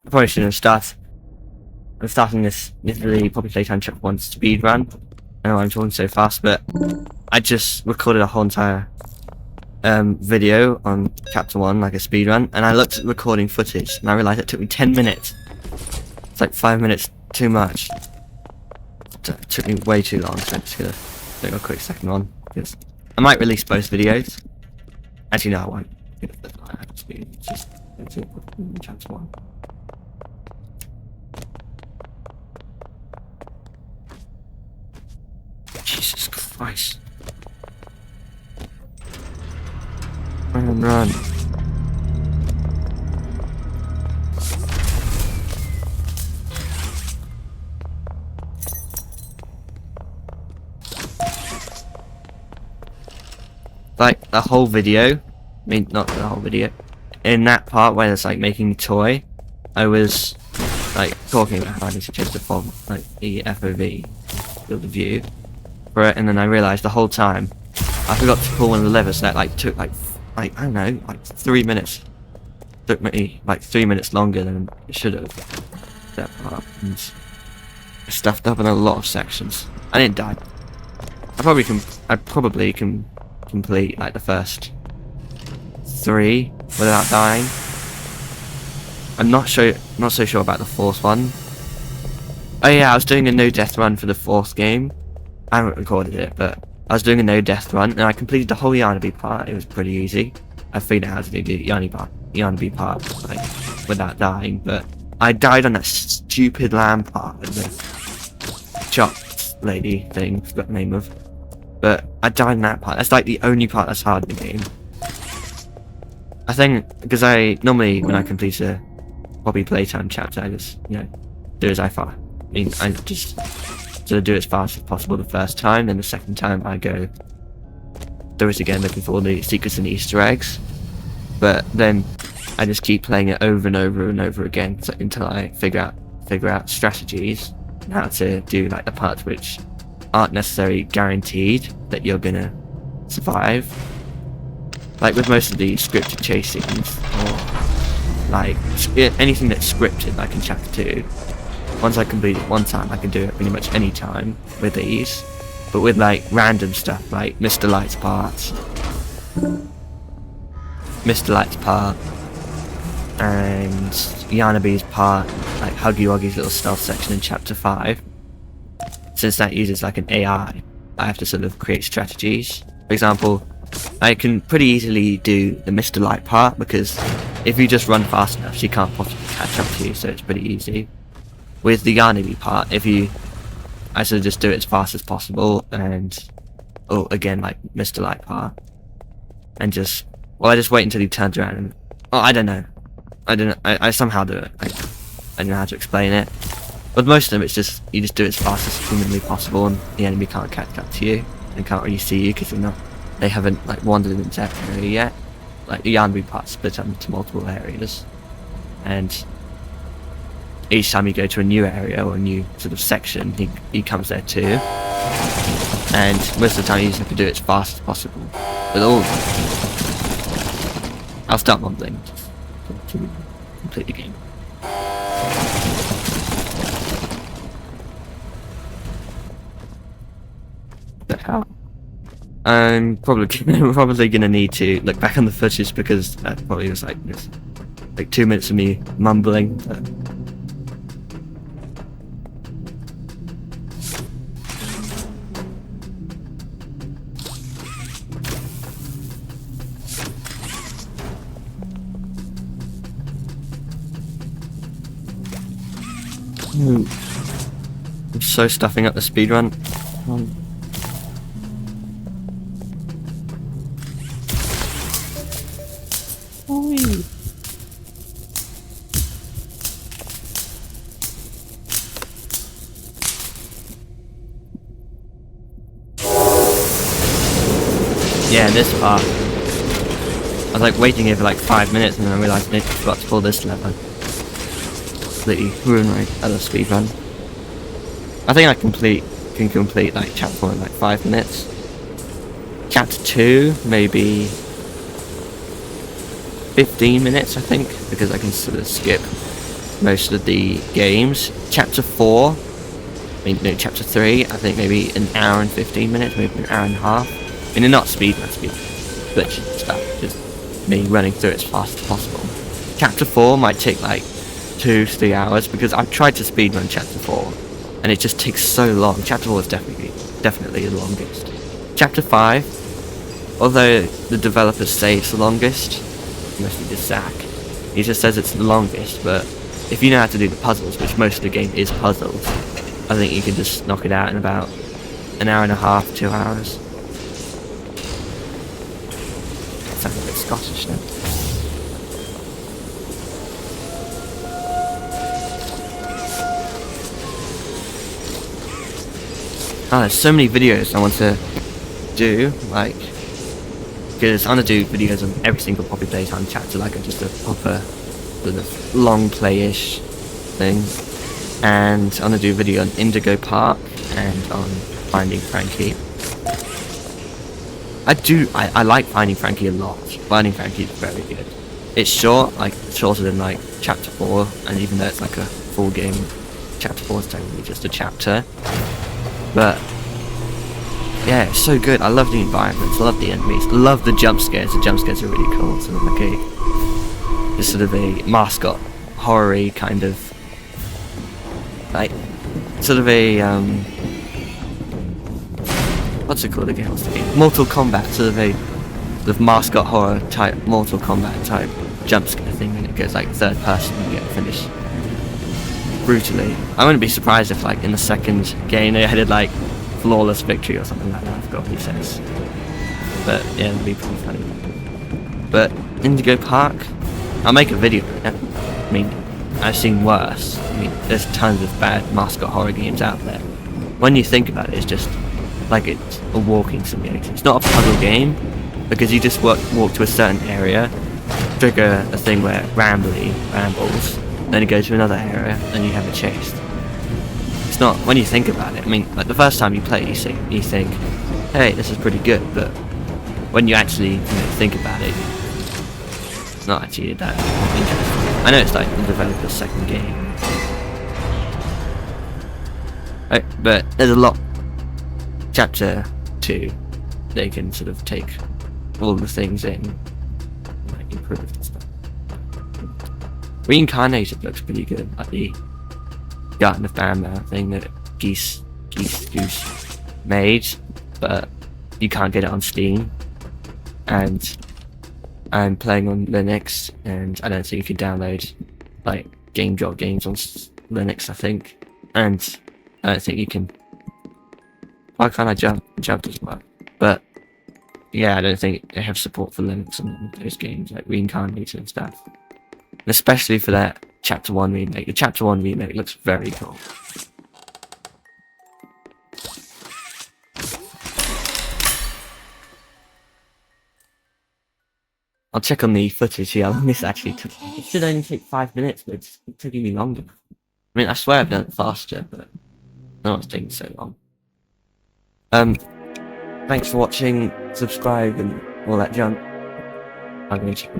I probably shouldn't have started. I'm starting this literally Poppy Playtime Chapter 1 speedrun. I know I'm talking so fast, but I just recorded a whole entire video on Chapter 1, like a speedrun, and I looked at recording footage, and I realised it took me 10 minutes. It's like 5 minutes too much. It took me way too long, so I'm just gonna do a quick second one, because I might release both videos. Actually, no, I won't. It's just Chapter 1. Jesus Christ. Run. Like, the whole video, I mean, not the whole video, in that part where it's like making a toy, I was like talking about how I need to change the font, like the FOV, field of view, for it, and then I realised the whole time I forgot to pull one of the levers, so that like took like I don't know, like 3 minutes. Took me like 3 minutes longer than it should have. That part, and I stuffed up in a lot of sections. I didn't die. I probably can complete like the first 3 without dying. I'm not so sure about the 4th one. Oh yeah, I was doing a no death run for the 4th game. I haven't recorded it, but I was doing a no death run and I completed the whole Yarnaby part. It was pretty easy. I figured out how to do the Yarnaby part like without dying, but I died on that stupid lamb part with the chopped lady thing, forgot the name of. But I died in that part. That's like the only part that's hard in the game. I think because I normally when I complete a Poppy Playtime chapter, I just do as I just sort of do it as fast as possible the first time, then the second time I go do it again, looking for all the secrets and Easter eggs. But then I just keep playing it over and over and over again until I figure out strategies and how to do like the parts which aren't necessarily guaranteed that you're gonna survive. Like with most of the scripted chasings, or like anything that's scripted, like in Chapter 2, once I complete it one time, I can do it pretty much any time with ease. But with like random stuff, like Mr. Light's part, and Yarnaby's part, like Huggy Wuggy's little stealth section in Chapter 5, since that uses like an AI, I have to sort of create strategies. For example, I can pretty easily do the Mr. Light part, because if you just run fast enough, she can't possibly catch up to you, so it's pretty easy. With the Yarnaby part, I sort of just do it as fast as possible, and again, like Mr. Light part, and I just wait until he turns around and I don't know, I somehow do it. I don't know how to explain it. But most of them, it's just you just do it as fast as humanly possible, and the enemy can't catch up to you and can't really see you because they haven't like wandered into that area yet. Like the Yarnaby part split up into multiple areas, and each time you go to a new area or a new sort of section, he comes there too. And most of the time you just have to do it as fast as possible. With all of them. I'll start mumbling to complete the game. The hell? I'm probably gonna need to look back on the footage, because that probably was like 2 minutes of me mumbling. I'm so stuffing up the speedrun. Yeah, this part. I was like waiting here for like 5 minutes, and then I realised I forgot to pull this lever. Completely ruined my other speedrun. I think I can complete like Chapter 1 in like 5 minutes. Chapter 2, maybe 15 minutes, I think, because I can sort of skip most of the games. Chapter 4, no, Chapter 3, I think maybe an hour and 15 minutes, maybe an hour and a half. I mean, they're not speedrun glitches and stuff, just me running through it as fast as possible. Chapter 4 might take like 2 to 3 hours, because I've tried to speedrun Chapter 4, and it just takes so long. Chapter 4 is definitely the longest. Chapter 5, although the developers say it's the longest, mostly just Zach, he just says it's the longest, but if you know how to do the puzzles, which most of the game is puzzles, I think you can just knock it out in about an hour and a half, 2 hours. Sounds a bit Scottish now. Oh, there's so many videos I want to do, like, because I want to do videos on every single Poppy Playtime chapter, like just a proper sort of long play-ish thing. And I want to do a video on Indigo Park and on Finding Frankie. I like Finding Frankie a lot. Finding Frankie is very good. It's short, like shorter than like Chapter 4, and even though it's like a full game, Chapter 4 is technically just a chapter. But yeah, it's so good. I love the environments, I love the enemies, I love the jump scares. The jump scares are really cool. Sort of like just sort of a mascot horror-y kind of, like, sort of a what's it called again? What's the game? Mortal Kombat, sort of a mascot horror type, Mortal Kombat type jump scare thing, and it goes like third person and you get finished brutally. I wouldn't be surprised if like in the second game they headed like flawless victory or something like that. I forgot what he says. But yeah, it'd be pretty funny. But Indigo Park, I'll make a video. I mean, I've seen worse. I mean, there's tons of bad mascot horror games out there. When you think about it, it's just like it's a walking simulator. It's not a puzzle game, because you just walk to a certain area, trigger a thing where rambles, then you go to another area, and you have a chase. It's not, when you think about it, I mean, like the first time you play, you think, hey, this is pretty good, but when you actually think about it, it's not actually that interesting. I know it's like the developer's second game. But there's a lot. Chapter 2, they can sort of take all the things in, like improve and stuff. Reincarnated looks pretty good, like the Garden of Bamber thing that Goose made, but you can't get it on Steam, and I'm playing on Linux, and I don't think you can download like game drop games on Linux, I think, and I don't think you can. Why can't I jump as well? But yeah, I don't think they have support for Linux on those games, like Reincarnated and stuff. And especially for that Chapter 1 remake. The Chapter 1 remake looks very cool. I'll check on the footage here. How long this actually took. It should only take 5 minutes, but it's taking me longer. I mean, I swear I've done it faster, but no, it's taking so long. Thanks for watching, subscribe and all that junk. I'm going to check